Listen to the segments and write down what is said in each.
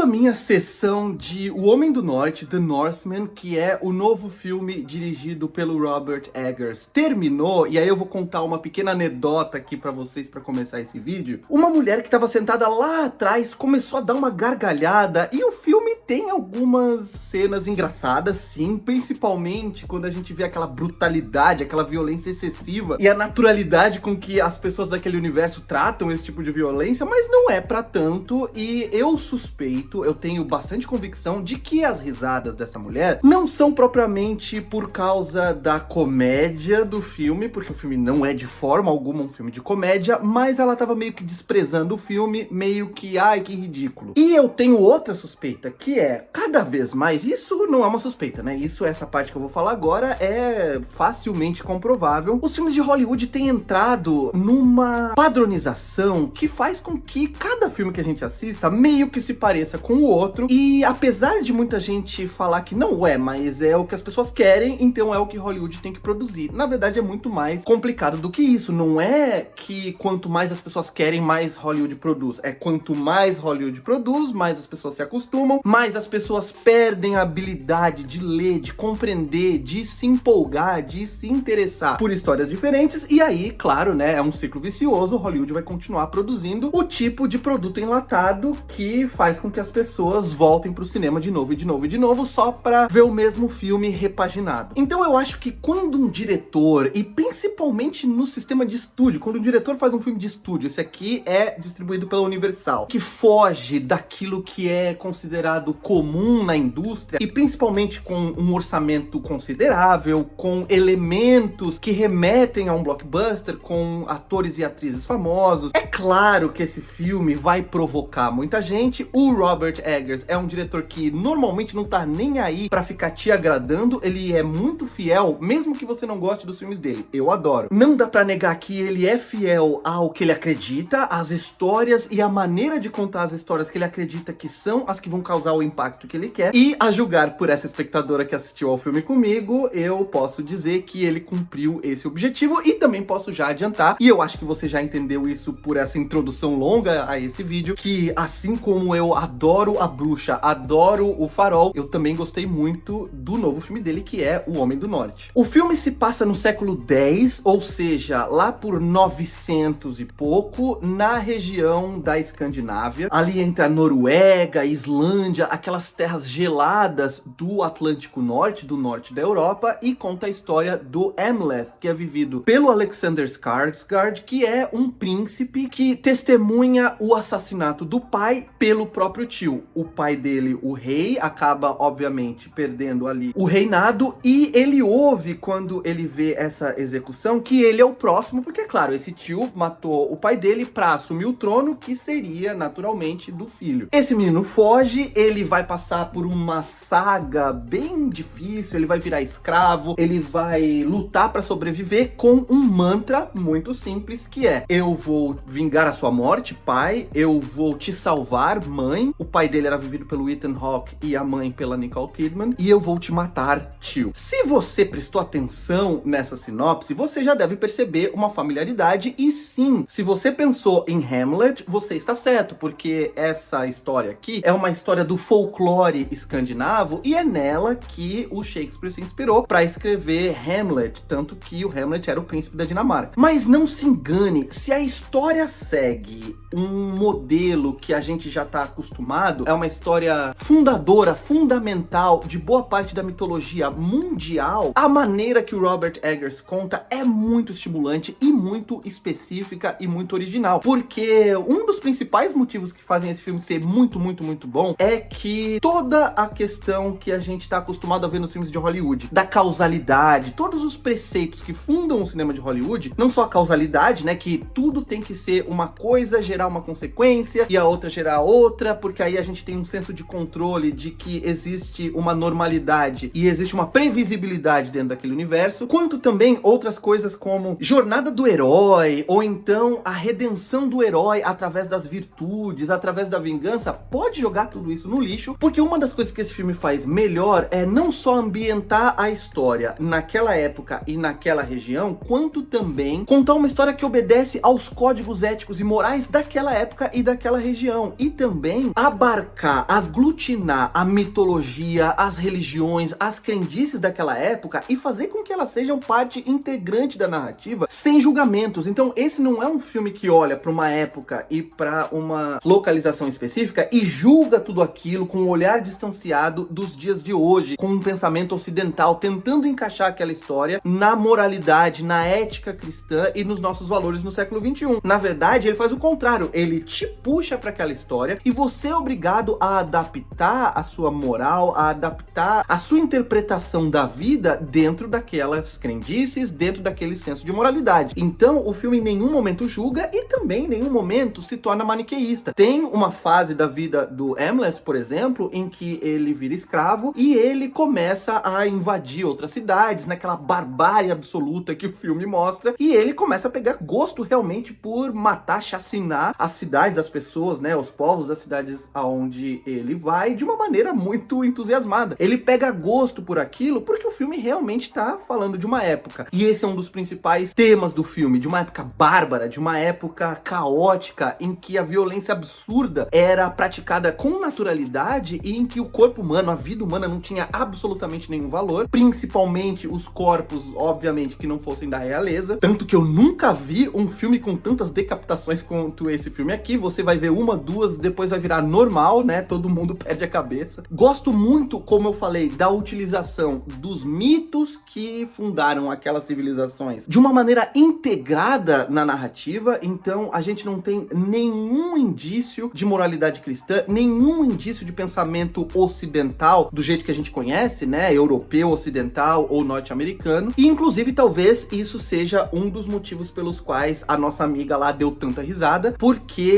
minha sessão de O Homem do Norte, The Northman, que é o novo filme dirigido pelo Robert Eggers, terminou, e aí eu vou contar uma pequena anedota aqui pra vocês pra começar esse vídeo. Uma mulher que tava sentada lá atrás começou a dar uma gargalhada, e o filme tem algumas cenas engraçadas, sim, principalmente quando a gente vê aquela brutalidade, aquela violência excessiva, e a naturalidade com que as pessoas daquele universo tratam esse tipo de violência, mas não é pra tanto, e eu suspeito, eu tenho bastante convicção de que as risadas dessa mulher não são propriamente por causa da comédia do filme, porque o filme não é de forma alguma um filme de comédia, mas ela tava meio que desprezando o filme, meio que, ai, que ridículo. E eu tenho outra suspeita, que é, cada vez mais, isso não é uma suspeita, né? Isso, essa parte que eu vou falar agora é facilmente comprovável. Os filmes de Hollywood têm entrado numa padronização que faz com que cada filme que a gente assista meio que se pareça com o outro, e apesar de muita gente falar que não é, mas é o que as pessoas querem, então é o que Hollywood tem que produzir. Na verdade é muito mais complicado do que isso, não é que quanto mais as pessoas querem, mais Hollywood produz, é quanto mais Hollywood produz, mais as pessoas se acostumam, mais as pessoas perdem a habilidade de ler, de compreender, de se empolgar, de se interessar por histórias diferentes, e aí, claro, né, é um ciclo vicioso, Hollywood vai continuar produzindo o tipo de produto enlatado que faz com que as pessoas voltem pro cinema de novo e de novo e de novo, só pra ver o mesmo filme repaginado. Então eu acho que quando um diretor, e principalmente no sistema de estúdio, quando um diretor faz um filme de estúdio, esse aqui é distribuído pela Universal, que foge daquilo que é considerado comum na indústria, e principalmente com um orçamento considerável, com elementos que remetem a um blockbuster, com atores e atrizes famosos, é claro que esse filme vai provocar muita gente. O Robert Eggers é um diretor que normalmente não tá nem aí pra ficar te agradando, ele é muito fiel, mesmo que você não goste dos filmes dele. Eu adoro. Não dá pra negar que ele é fiel ao que ele acredita, às histórias e a maneira de contar as histórias que ele acredita que são as que vão causar o impacto que ele quer. E a julgar por essa espectadora que assistiu ao filme comigo, eu posso dizer que ele cumpriu esse objetivo, e também posso já adiantar, e eu acho que você já entendeu isso por essa introdução longa a esse vídeo, que assim como eu adoro A Bruxa, adoro O Farol, eu também gostei muito do novo filme dele, que é O Homem do Norte. O filme se passa no século X, ou seja, lá por 900 e pouco, na região da Escandinávia, ali entre a Noruega, a Islândia, aquelas terras geladas do Atlântico Norte, do norte da Europa, e conta a história do Hamlet, que é vivido pelo Alexander Skarsgård, que é um príncipe que testemunha o assassinato do pai pelo próprio tio. O pai dele, o rei, acaba, obviamente, perdendo ali o reinado, e ele ouve, quando ele vê essa execução, que ele é o próximo, porque, claro, esse tio matou o pai dele pra assumir o trono, que seria, naturalmente, do filho. Esse menino foge, ele vai passar por uma saga bem difícil, ele vai virar escravo, ele vai lutar pra sobreviver com um mantra muito simples, que é: eu vou vingar a sua morte, pai, eu vou te salvar, mãe. O pai dele era vivido pelo Ethan Hawke e a mãe pela Nicole Kidman, e eu vou te matar, tio. Se você prestou atenção nessa sinopse, você já deve perceber uma familiaridade, e sim, se você pensou em Hamlet, você está certo, porque essa história aqui é uma história do folclore escandinavo, e é nela que o Shakespeare se inspirou para escrever Hamlet, tanto que o Hamlet era o príncipe da Dinamarca. Mas não se engane, se a história segue um modelo que a gente já tá acostumado, é uma história fundadora, fundamental de boa parte da mitologia mundial, a maneira que o Robert Eggers conta é muito estimulante e muito específica e muito original, porque um dos principais motivos que fazem esse filme ser muito, muito, muito bom é que toda a questão que a gente tá acostumado a ver nos filmes de Hollywood, da causalidade, todos os preceitos que fundam o cinema de Hollywood, não só a causalidade, né, que tudo tem que ser uma coisa, gerar uma consequência, e a outra gerar outra, porque aí a gente tem um senso de controle de que existe uma normalidade e existe uma previsibilidade dentro daquele universo, quanto também outras coisas como jornada do herói, ou então a redenção do herói através das virtudes, através da vingança. Pode jogar tudo isso no lixo, porque uma das coisas que esse filme faz melhor é não só ambientar a história naquela época e naquela região, quanto também contar uma história que obedece aos códigos éticos e morais daquela época e daquela região, e também abarcar, aglutinar a mitologia, as religiões, as crendices daquela época e fazer com que elas sejam parte integrante da narrativa, sem julgamentos. Então esse não é um filme que olha para uma época e para uma localização específica e julga tudo aquilo com um olhar distanciado dos dias de hoje, com um pensamento ocidental, tentando encaixar aquela história na moralidade, na ética cristã e nos nossos valores no século XXI. Na verdade, ele faz o contrário, ele te puxa para aquela história e você é obrigado a adaptar a sua moral, a adaptar a sua interpretação da vida dentro daquelas crendices, dentro daquele senso de moralidade. Então, o filme em nenhum momento julga e também em nenhum momento se torna maniqueísta. Tem uma fase da vida do Hamlet, por exemplo, em que ele vira escravo e ele começa a invadir outras cidades, naquela barbárie absoluta que o filme mostra, e ele começa a pegar gosto realmente por matar, chacinar as cidades, as pessoas, né, os povos das cidades aonde ele vai, de uma maneira muito entusiasmada. Ele pega gosto por aquilo porque o filme realmente tá falando de uma época. E esse é um dos principais temas do filme, de uma época bárbara, de uma época caótica, em que a violência absurda era praticada com naturalidade e em que o corpo humano, a vida humana não tinha absolutamente nenhum valor, principalmente os corpos, obviamente, que não fossem da realeza. Tanto que eu nunca vi um filme com tantas decapitações quanto esse filme aqui. Você vai ver uma, duas, depois vai virar normal, né? Todo mundo perde a cabeça. Gosto muito, como eu falei, da utilização dos mitos que fundaram aquelas civilizações de uma maneira integrada na narrativa. Então a gente não tem nenhum indício de moralidade cristã, nenhum indício de pensamento ocidental do jeito que a gente conhece, né? Europeu, ocidental ou norte-americano. E inclusive talvez isso seja um dos motivos pelos quais a nossa amiga lá deu tanta risada, porque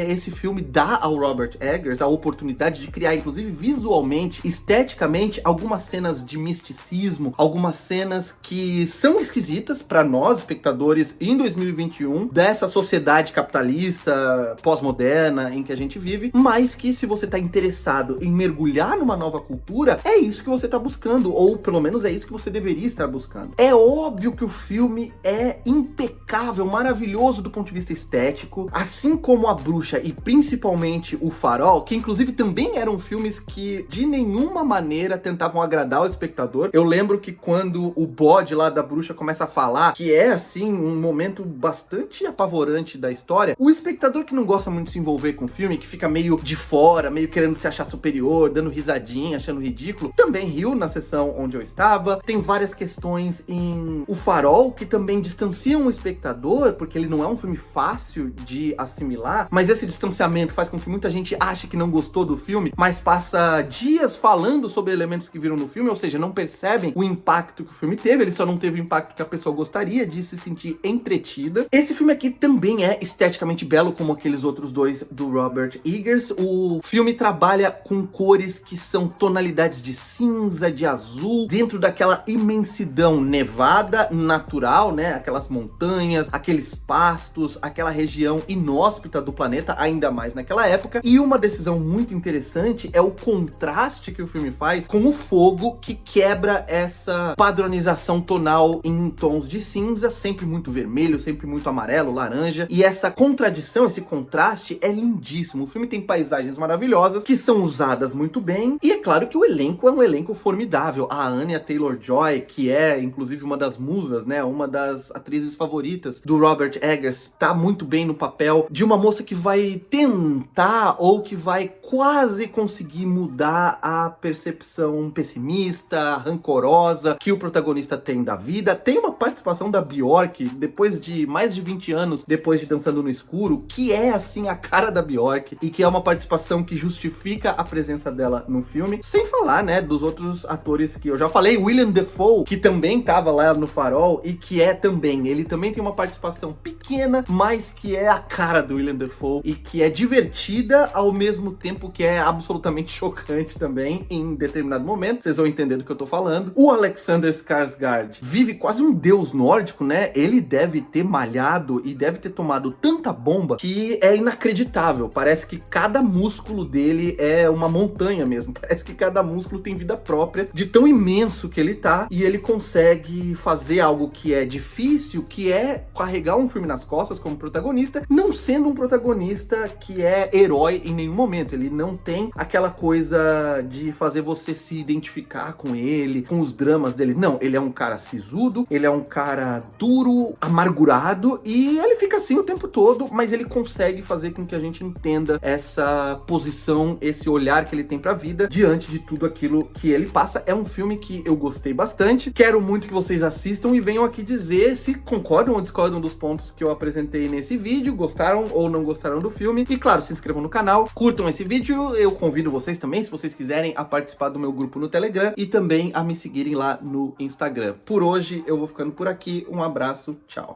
esse filme dá ao Robert Eggers a oportunidade de criar, inclusive visualmente, esteticamente, algumas cenas de misticismo, algumas cenas que são esquisitas para nós, espectadores, em 2021, dessa sociedade capitalista, pós-moderna em que a gente vive, mas que se você tá interessado em mergulhar numa nova cultura, é isso que você tá buscando, ou pelo menos é isso que você deveria estar buscando. É óbvio que o filme é impecável, maravilhoso do ponto de vista estético, assim como A Bruxa e principalmente O Farol, que inclusive também eram filmes que de nenhuma maneira tentavam agradar o espectador. Eu lembro que quando o bode lá da bruxa começa a falar, que é assim um momento bastante apavorante da história, o espectador que não gosta muito de se envolver com o filme, que fica meio de fora, meio querendo se achar superior, dando risadinha, achando ridículo, também riu na sessão onde eu estava. Tem várias questões em O Farol que também distanciam o espectador, porque ele não é um filme fácil de assimilar, mas esse distanciamento faz com que muita gente ache que não gostou do filme, mas passa dias falando sobre elementos que viram no filme, ou seja, não percebem o impacto que o filme teve, ele só não teve o impacto que a pessoa gostaria de se sentir entretida. Esse filme aqui também é esteticamente belo, como aqueles outros dois do Robert Eggers. O filme trabalha com cores que são tonalidades de cinza, de azul, dentro daquela imensidão nevada, natural, né? Aquelas montanhas, aqueles pastos, aquela região inóspita do planeta, ainda mais naquela época. E uma decisão muito interessante é o contraste que o filme faz com o fogo, que quebra essa padronização tonal em tons de cinza, sempre muito vermelho, sempre muito amarelo, laranja. E essa contradição, esse contraste é lindíssimo. O filme tem paisagens maravilhosas que são usadas muito bem. E é claro que o elenco é um elenco formidável. A Anya Taylor-Joy, que é inclusive uma das musas, né? Uma das atrizes favoritas do Robert Eggers, tá muito bem no papel de uma moça que vai tentar ou que vai quase conseguir mudar a percepção pessimista, rancorosa que o protagonista tem da vida. Tem uma participação da Bjork, depois de mais de 20 anos, depois de Dançando no Escuro, que é assim a cara da Bjork e que é uma participação que justifica a presença dela no filme, sem falar, né, dos outros atores que eu já falei. William Dafoe, que também tava lá no Farol e que é também, ele também tem uma participação pequena, mas que é a cara do William Dafoe e que é divertida ao mesmo tempo que é absolutamente chocante também em determinado momento. Vocês vão entender do que eu tô falando. O Alexander Skarsgård vive quase um deus nórdico, né? Ele deve ter malhado e deve ter tomado tanta bomba que é inacreditável. Parece que cada músculo dele é uma montanha mesmo. Parece que cada músculo tem vida própria, de tão imenso que ele tá, e ele consegue fazer algo que é difícil, que é carregar um filme nas costas como protagonista, não sendo um protagonista que é herói em nenhum momento. Ele não tem aquela coisa de fazer você se identificar com ele, com os dramas dele. Não, ele é um cara sisudo, ele é um cara duro, amargurado, e ele fica assim o tempo todo, mas ele consegue fazer com que a gente entenda essa posição, esse olhar que ele tem pra vida diante de tudo aquilo que ele passa. É um filme que eu gostei bastante, quero muito que vocês assistam e venham aqui dizer se concordam ou discordam dos pontos que eu apresentei nesse vídeo, gostaram ou não gostaram do filme, e claro, se inscrevam no canal, curtam esse vídeo, eu convido vocês também, se vocês quiserem, a participar do meu grupo no Telegram e também a me seguirem lá no Instagram. Por hoje eu vou ficando por aqui, um abraço, tchau!